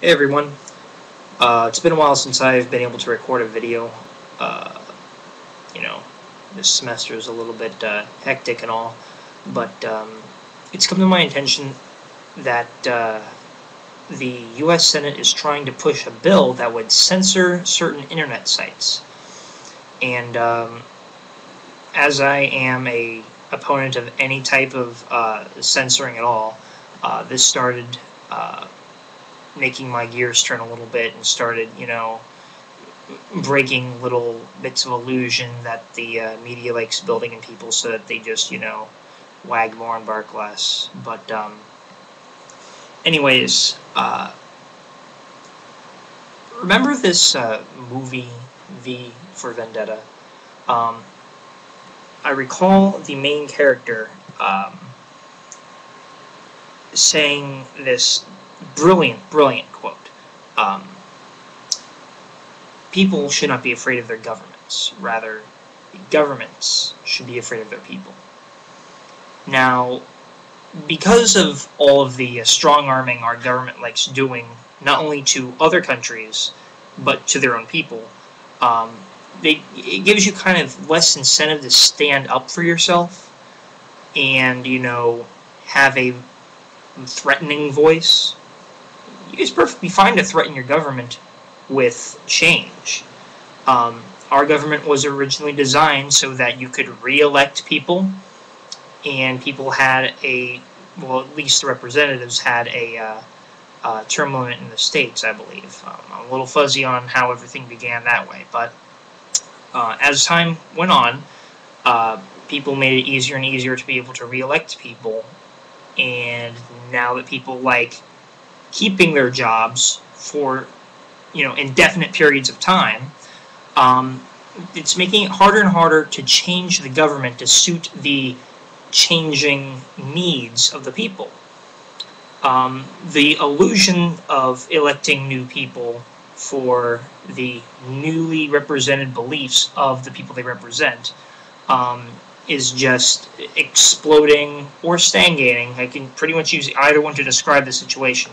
Hey everyone, it's been a while since I've been able to record a video. Uh, you know, this semester is a little bit hectic and all, but it's come to my attention that the U.S. Senate is trying to push a bill that would censor certain internet sites. And as I am a opponent of any type of censoring at all, this started making my gears turn a little bit and started, breaking little bits of illusion that the media likes building in people so that they just, wag more and bark less. But, anyways, remember this movie, V for Vendetta? I recall the main character saying this brilliant quote. People should not be afraid of their governments. Rather, governments should be afraid of their people. Now, because of all of the strong-arming our government likes doing, not only to other countries, but to their own people, it gives you kind of less incentive to stand up for yourself and, have a threatening voice. It's perfectly fine to threaten your government with change. Our government was originally designed so that you could re-elect people, and people had at least the representatives had a term limit in the states, I believe. I'm a little fuzzy on how everything began that way, but as time went on, people made it easier and easier to be able to re-elect people, and now that people like keeping their jobs for, indefinite periods of time, it's making it harder and harder to change the government to suit the changing needs of the people. The illusion of electing new people for the newly represented beliefs of the people they represent is just exploding or stagnating. I can pretty much use either one to describe the situation.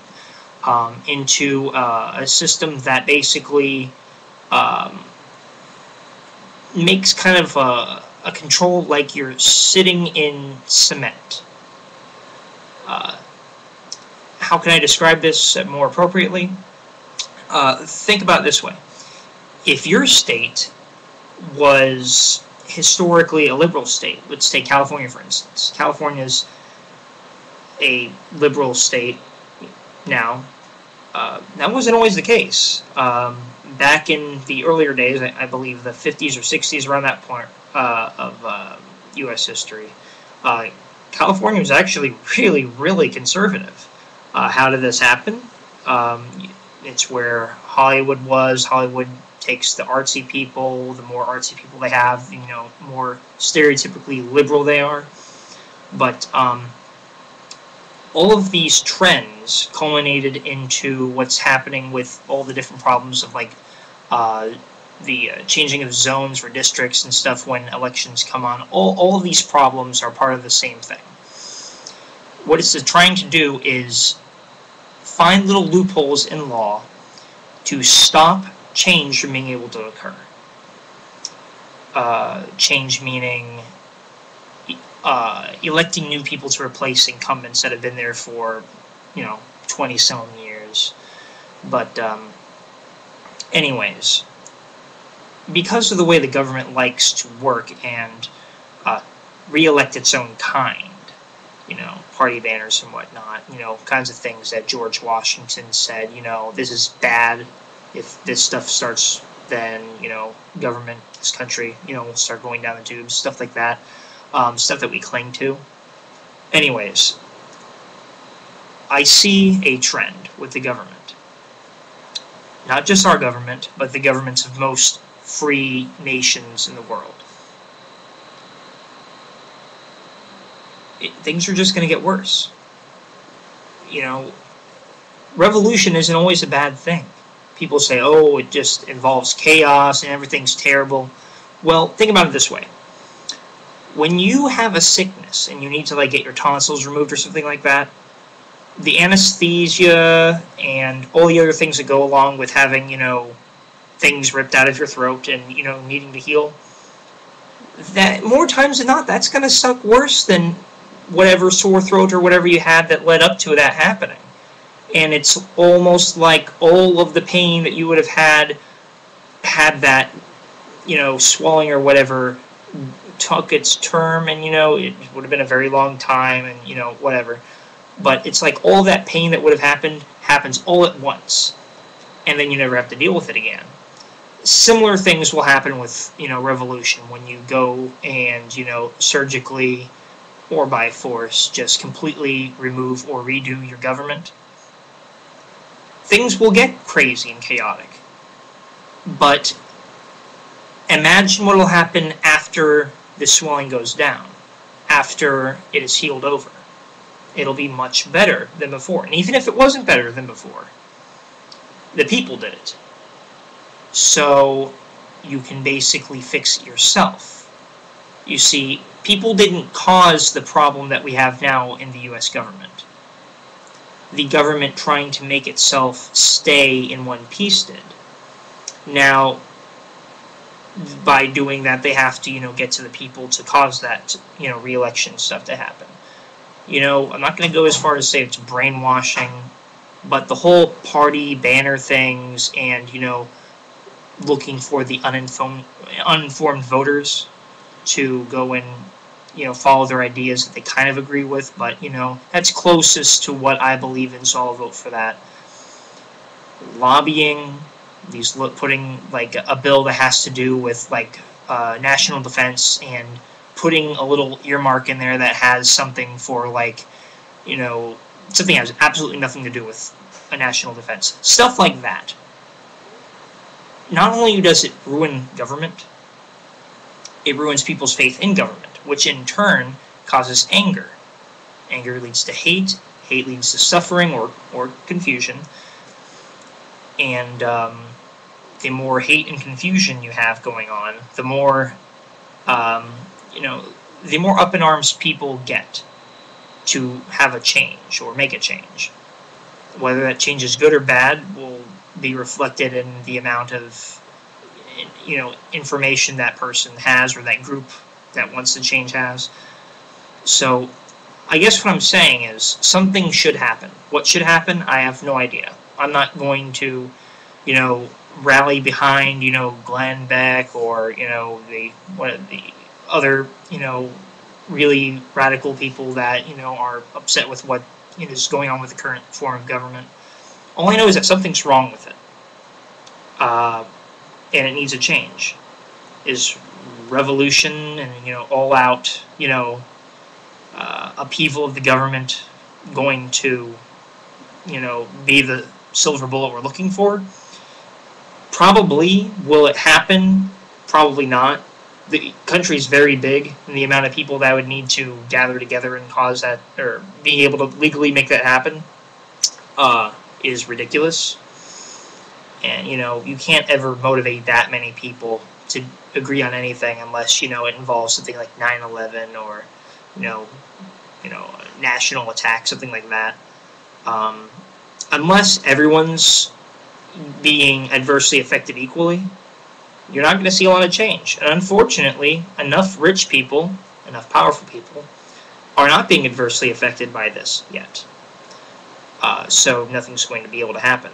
Into a system that basically makes kind of a control like you're sitting in cement. How can I describe this more appropriately? Think about it this way. If your state was historically a liberal state, let's take California for instance. California's a liberal state now. That wasn't always the case. Back in the earlier days, I believe the 50s or 60s, around that point of U.S. history, California was actually really conservative. How did this happen? It's where Hollywood was. Hollywood takes the artsy people. The more artsy people they have, the more stereotypically liberal they are. But all of these trends culminated into what's happening with all the different problems of the changing of zones for districts and stuff when elections come on. All of these problems are part of the same thing. What it's trying to do is find little loopholes in law to stop change from being able to occur. Change meaning electing new people to replace incumbents that have been there for, 20-some years. But, anyways, because of the way the government likes to work and re-elect its own kind, party banners and whatnot, kinds of things that George Washington said, this is bad. If this stuff starts, then, government, this country, will start going down the tubes, stuff like that. Stuff that we cling to. Anyways, I see a trend with the government. Not just our government, but the governments of most free nations in the world. Things are just going to get worse. Revolution isn't always a bad thing. People say, oh, it just involves chaos and everything's terrible. Well, think about it this way. When you have a sickness and you need to get your tonsils removed or something like that, the anesthesia and all the other things that go along with having, things ripped out of your throat and, needing to heal, that more times than not, that's going to suck worse than whatever sore throat or whatever you had that led up to that happening. And it's almost like all of the pain that you would have had that, swelling or whatever took its term, and, it would have been a very long time, and, whatever. But it's like all that pain that would have happened happens all at once, and then you never have to deal with it again. Similar things will happen with, revolution, when you go and, surgically or by force just completely remove or redo your government. Things will get crazy and chaotic. But imagine what will happen after the swelling goes down, after it is healed over. It'll be much better than before. And even if it wasn't better than before, the people did it. So you can basically fix it yourself. You see, people didn't cause the problem that we have now in the U.S. government. The government trying to make itself stay in one piece did. Now, by doing that, they have to, get to the people to cause that, re-election stuff to happen. I'm not going to go as far as say it's brainwashing, but the whole party banner things and, looking for the uninformed voters to go and, follow their ideas that they kind of agree with, but, that's closest to what I believe in, so I'll vote for that. Lobbying, putting, like, a bill that has to do with, like, national defense and putting a little earmark in there that has something for, like, something that has absolutely nothing to do with a national defense. Stuff like that. Not only does it ruin government, it ruins people's faith in government, which in turn causes anger. Anger leads to hate. Hate leads to suffering or confusion. And the more hate and confusion you have going on, the more, the more up in arms people get to have a change or make a change. Whether that change is good or bad will be reflected in the amount of, information that person has or that group that wants the change has. So, I guess what I'm saying is something should happen. What should happen? I have no idea. I'm not going to, rally behind, Glenn Beck or, the other, really radical people that, are upset with what is going on with the current form of government. All I know is that something's wrong with it. And it needs a change. Is revolution and, all out, upheaval of the government going to, be the silver bullet we're looking for? Probably. Will it happen? Probably not. The country is very big, and the amount of people that would need to gather together and cause that, or being able to legally make that happen, is ridiculous. And, you can't ever motivate that many people to agree on anything unless, it involves something like 9/11 or, a national attack, something like that. Unless everyone's being adversely affected equally, you're not going to see a lot of change. And unfortunately, enough rich people, enough powerful people, are not being adversely affected by this yet. So nothing's going to be able to happen.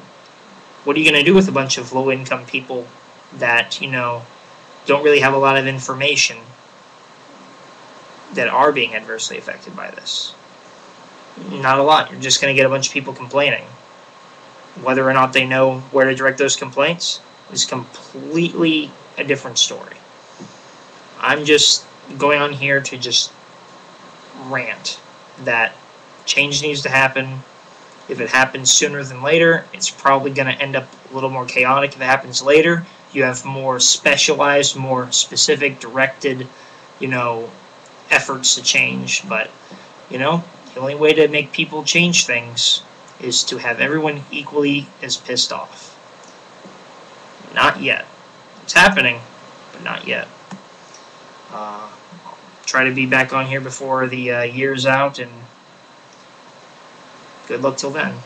What are you going to do with a bunch of low-income people that, don't really have a lot of information that are being adversely affected by this? Not a lot. You're just going to get a bunch of people complaining. Whether or not they know where to direct those complaints is completely a different story. I'm just going on here to just rant that change needs to happen. If it happens sooner than later, it's probably going to end up a little more chaotic. If it happens later, you have more specialized, more specific, directed, efforts to change. But, the only way to make people change things is to have everyone equally as pissed off. Not yet. It's happening, but not yet. Try to be back on here before the year's out and Good luck till then.